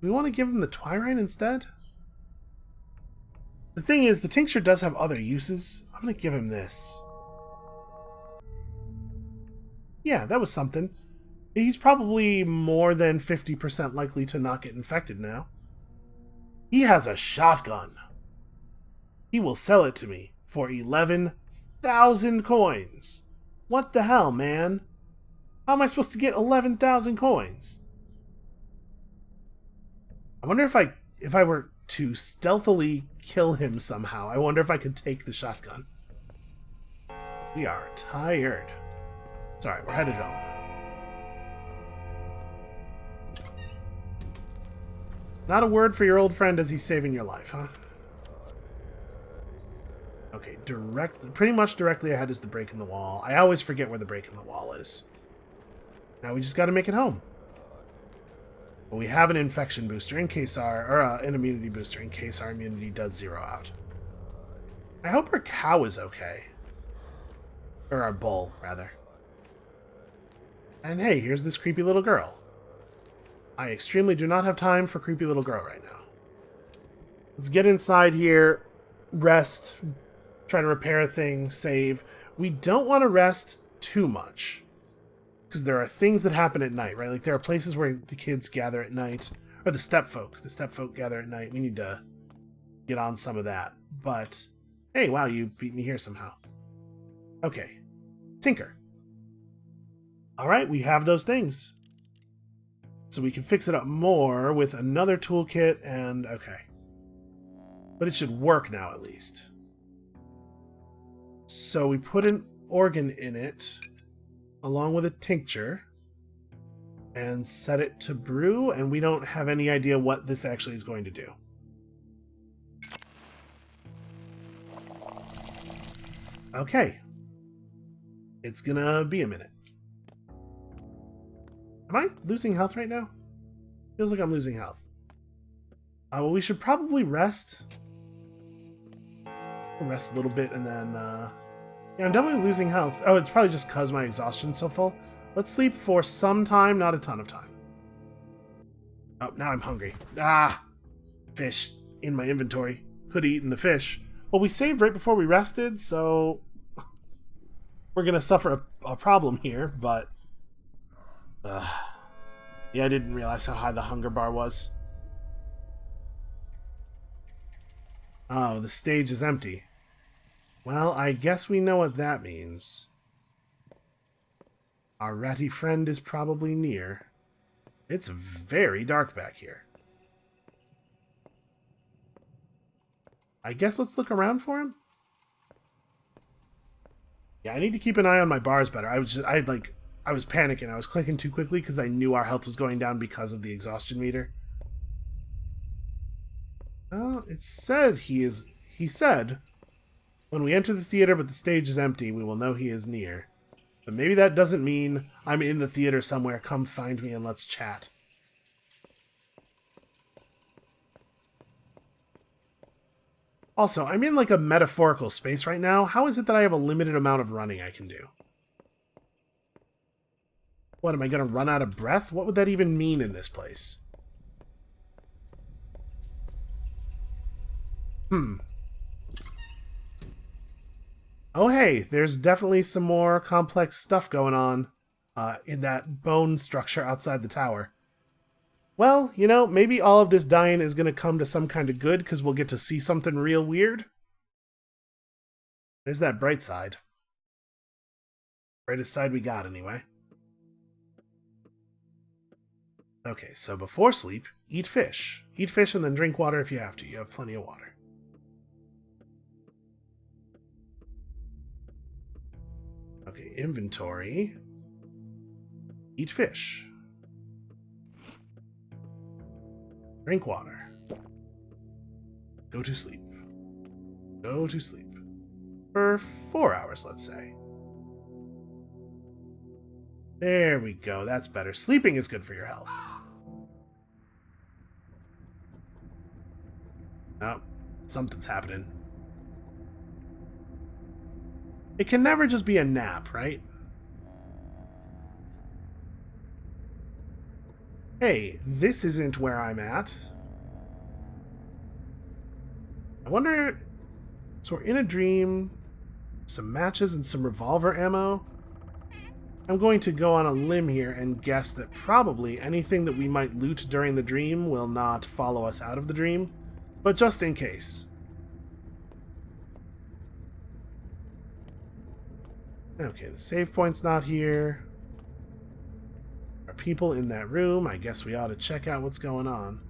we want to give him the Twyrine instead? The thing is, the tincture does have other uses. I'm going to give him this. Yeah, that was something. He's probably more than 50% likely to not get infected now. He has a shotgun. He will sell it to me for 11,000 coins. What the hell, man? How am I supposed to get 11,000 coins? I wonder if I were to stealthily kill him somehow, I wonder if I could take the shotgun. We are tired. Sorry, we're headed home. Not a word for your old friend as he's saving your life, huh? Okay, pretty much directly ahead is the break in the wall. I always forget where the break in the wall is. Now we just gotta make it home. But we have an infection booster in case an immunity booster in case our immunity does zero out. I hope our cow is okay. Or our bull, rather. And hey, here's this creepy little girl. I extremely do not have time for creepy little girl right now. Let's get inside here, rest, try to repair a thing, save. We don't want to rest too much. Because there are things that happen at night, right? Like there are places where the kids gather at night. Or the stepfolk. The stepfolk gather at night. We need to get on some of that. But, hey, wow, you beat me here somehow. Okay. Tinker. Alright, we have those things. So we can fix it up more with another toolkit and... okay. But it should work now, at least. So we put an organ in it, along with a tincture, and set it to brew, and we don't have any idea what this actually is going to do. Okay. It's gonna be a minute. Am I losing health right now? Feels like I'm losing health. Well, we should probably rest. Rest a little bit and then, yeah, I'm definitely losing health. Oh, it's probably just because my exhaustion's so full. Let's sleep for some time, not a ton of time. Oh, now I'm hungry. Ah! Fish in my inventory. Could have eaten the fish. Well, we saved right before we rested, so... we're gonna suffer a problem here, but... yeah, I didn't realize how high the hunger bar was. Oh, the stage is empty. Well, I guess we know what that means. Our ratty friend is probably near. It's very dark back here. I guess let's look around for him? Yeah, I need to keep an eye on my bars better. I was panicking. I was clicking too quickly because I knew our health was going down because of the exhaustion meter. Well, it said he said, when we enter the theater but the stage is empty, we will know he is near. But maybe that doesn't mean I'm in the theater somewhere. Come find me and let's chat. Also, I'm in like a metaphorical space right now. How is it that I have a limited amount of running I can do? What, am I going to run out of breath? What would that even mean in this place? Oh hey, there's definitely some more complex stuff going on in that bone structure outside the tower. Well, you know, maybe all of this dying is going to come to some kind of good because we'll get to see something real weird. There's that bright side. Brightest side we got, anyway. Okay, so before sleep, eat fish. Eat fish and then drink water if you have to. You have plenty of water. Okay, inventory. Eat fish. Drink water. Go to sleep. Go to sleep. For 4 hours, let's say. There we go, that's better. Sleeping is good for your health. Oh, something's happening. It can never just be a nap, right? Hey, this isn't where I'm at. I wonder... So we're in a dream. Some matches and some revolver ammo. I'm going to go on a limb here and guess that probably anything that we might loot during the dream will not follow us out of the dream. But just in case. Okay, the save point's not here. Are people in that room? I guess we ought to check out what's going on.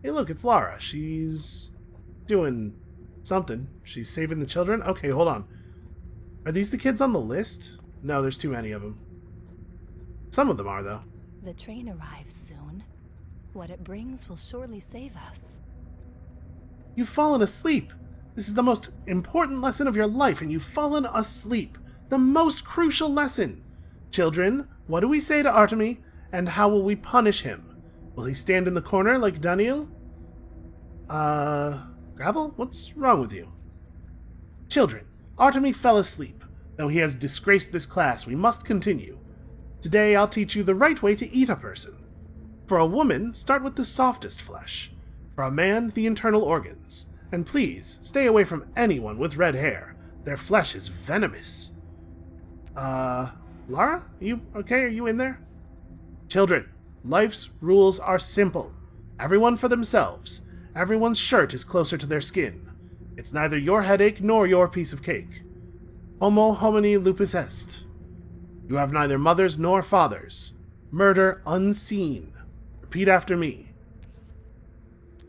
Hey look, it's Lara. She's doing something. She's saving the children? Okay, hold on. Are these the kids on the list? No, there's too many of them. Some of them are, though. The train arrives soon. What it brings will surely save us. You've fallen asleep. This is the most important lesson of your life, and you've fallen asleep. The most crucial lesson. Children, what do we say to Artemy, and how will we punish him? Will he stand in the corner like Daniel? Gravel? What's wrong with you? Children, Artemy fell asleep. Though he has disgraced this class, we must continue. Today I'll teach you the right way to eat a person. For a woman, start with the softest flesh. For a man, the internal organs. And please, stay away from anyone with red hair. Their flesh is venomous. Lara? Are you okay? Are you in there? Children, life's rules are simple. Everyone for themselves. Everyone's shirt is closer to their skin. It's neither your headache nor your piece of cake. Homo homini lupus est. You have neither mothers nor fathers. Murder unseen. Repeat after me.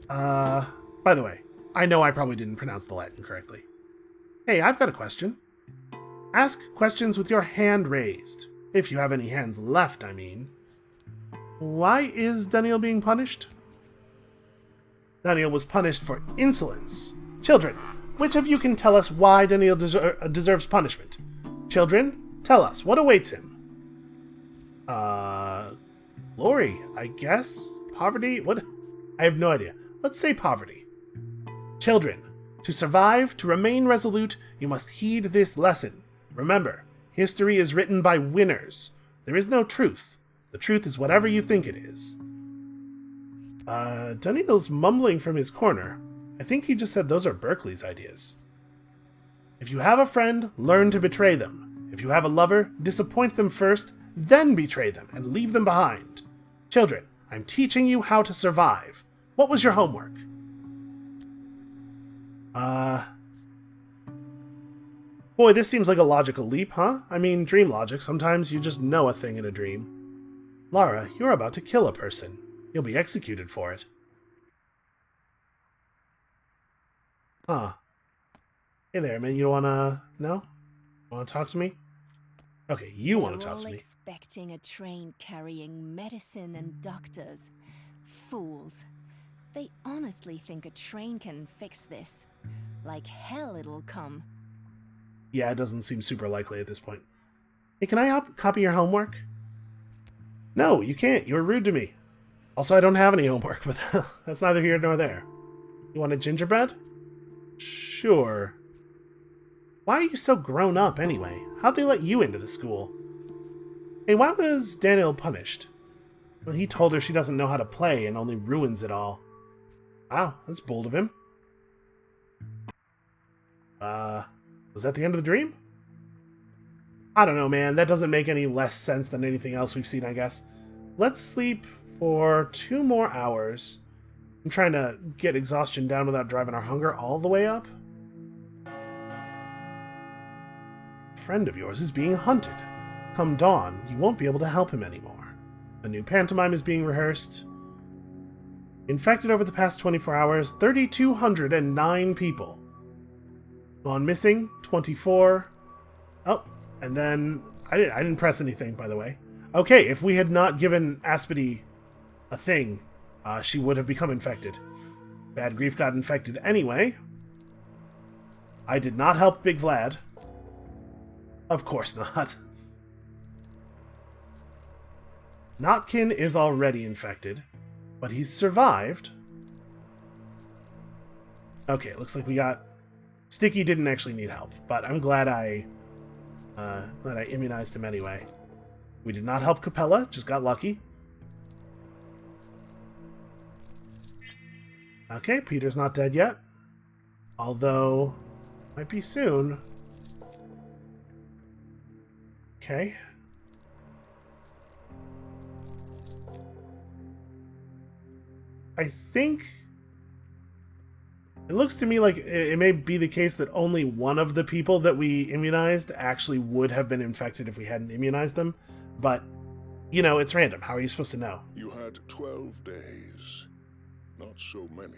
By the way, I know I probably didn't pronounce the Latin correctly. Hey, I've got a question. Ask questions with your hand raised. If you have any hands left, I mean. Why is Daniel being punished? Daniel was punished for insolence. Children, which of you can tell us why Daniel deserves punishment? Children, tell us, what awaits him? Glory, I guess? Poverty? What? I have no idea. Let's say poverty. Children, to survive, to remain resolute, you must heed this lesson. Remember, history is written by winners. There is no truth. The truth is whatever you think it is. Daniel's mumbling from his corner. I think he just said those are Berkeley's ideas. If you have a friend, learn to betray them. If you have a lover, disappoint them first, then betray them and leave them behind. Children, I'm teaching you how to survive. What was your homework? Boy, this seems like a logical leap, huh? I mean, dream logic. Sometimes you just know a thing in a dream. Lara, you're about to kill a person. You'll be executed for it. Huh. Hey there, man. You wanna... No? Wanna talk to me? Okay, you wanna talk to me. They're all expecting a train carrying medicine and doctors. Fools. They honestly think a train can fix this. Like hell it'll come. Yeah, it doesn't seem super likely at this point. Hey, can I copy your homework? No, you can't. You were rude to me. Also, I don't have any homework, but that's neither here nor there. You want a gingerbread? Sure. Why are you so grown up anyway? How'd they let you into the school? Hey, why was Daniel punished? Well, he told her she doesn't know how to play and only ruins it all. Wow, that's bold of him. Was that the end of the dream? I don't know, man. That doesn't make any less sense than anything else we've seen, I guess. Let's sleep for 2 more hours. I'm trying to get exhaustion down without driving our hunger all the way up. A friend of yours is being hunted. Come dawn, you won't be able to help him anymore. A new pantomime is being rehearsed. Infected over the past 24 hours, 3,209 people. Gone missing, 24. Oh, and then I didn't press anything, by the way. Okay, if we had not given Aspity a thing, she would have become infected. Bad Grief got infected anyway. I did not help Big Vlad. Of course not. Notkin is already infected, but he's survived. Okay, looks like we got... Sticky didn't actually need help, but I'm glad I immunized him anyway. We did not help Capella, just got lucky. Okay, Peter's not dead yet. Although, might be soon. Okay. I think... It looks to me like it may be the case that only one of the people that we immunized actually would have been infected if we hadn't immunized them. But, you know, it's random. How are you supposed to know? You had 12 days. Not so many,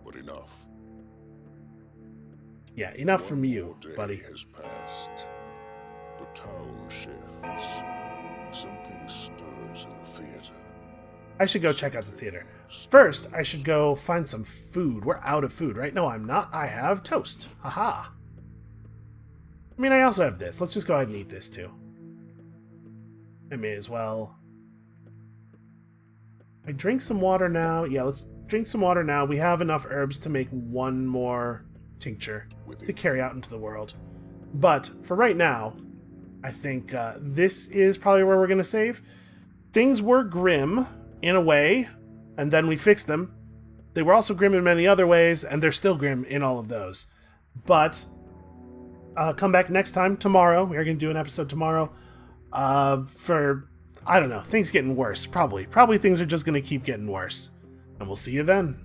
but enough. Yeah, enough from One you, more day buddy. has passed. The town shifts. Something stirs in the theater. I should go check out the theater. First, I should go find some food. We're out of food, right? No, I'm not. I have toast. Haha. I mean, I also have this. Let's just go ahead and eat this, too. I may as well. I drink some water now. Yeah, let's drink some water now. We have enough herbs to make one more tincture to carry out into the world. But for right now, I think this is probably where we're going to save. Things were grim, in a way, and then we fixed them. They were also grim in many other ways, and they're still grim in all of those. But come back next time, tomorrow. We are going to do an episode tomorrow for, I don't know, things getting worse, probably. Probably things are just going to keep getting worse. And we'll see you then.